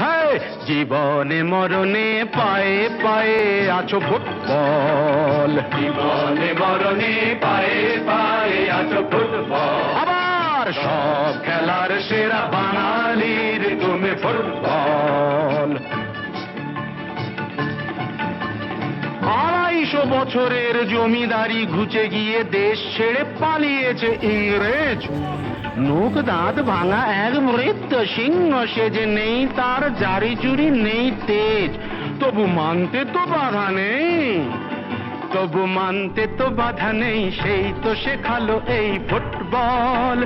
হায় হায় জীবনে মরণে পায়ে পায়ে আছো ফুটবল, জীবনে মরণে পায়ে পায়ে আছো ফুটবল। আবার সব খেলার সেরা বাঙালির তুমি ফুটবল। 250 বছরের জমিদারি ঘুচে গিয়ে দেশ ছেড়ে পালিয়েছে ইংরেজ। মুখ দাঁত ভাঙা এক মৃত সিংহ সেজে, নেই তার জারি জুরি নেই তেজ, তবু মানতে তো বাধা নেই, তবু মানতে তো বাধা নেই। সেই তো শেখালো এই ফুটবল,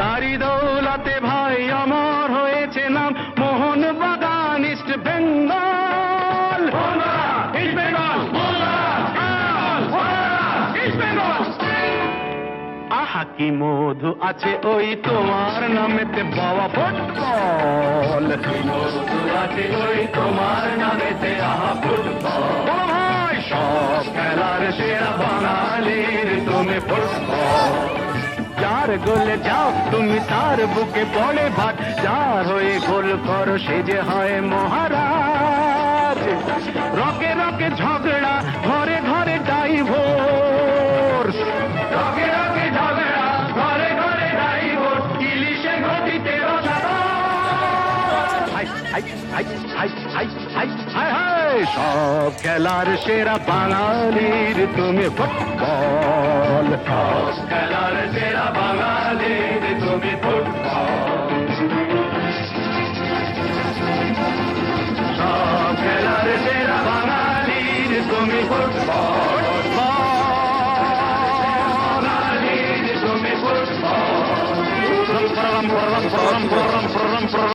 তারি দৌলতে ভাই অমর হয়েছে নাম মোহনবাগান ইস্ট বেঙ্গল। আহা কি মধু আছে ওই তোমার নামেতে বাবা ফুটবল, মধু আছে ওই তোমার নামেতে আহা ফুটবল। ও ভাই সব খেলার সেরা বাঙালির তুমি ফুটবল। যার গোলে যাও তুমি তার বুকে পড়ে ভাত, যার হয়ে গোল করো সে যে হয় মহারাজ। রকে রকে ঝগড়া ঘরে ঘরে ডাইভোর্স, রকে রকে ঝগড়া ঘরে ঘরে ডাইভোর্স, ইলিশে ঘটিতে হাই হাই হাই হাই হাই হাই হাই হাই সব খেলার সেরা বাঙালির তুমি ফুটবল। সব খেলার সেরা বাঙালির তুমি ফুটবল। সব খেলার সেরা বাঙালির তুমি ফুটবল। বাঙালির তুমি ফুটবল।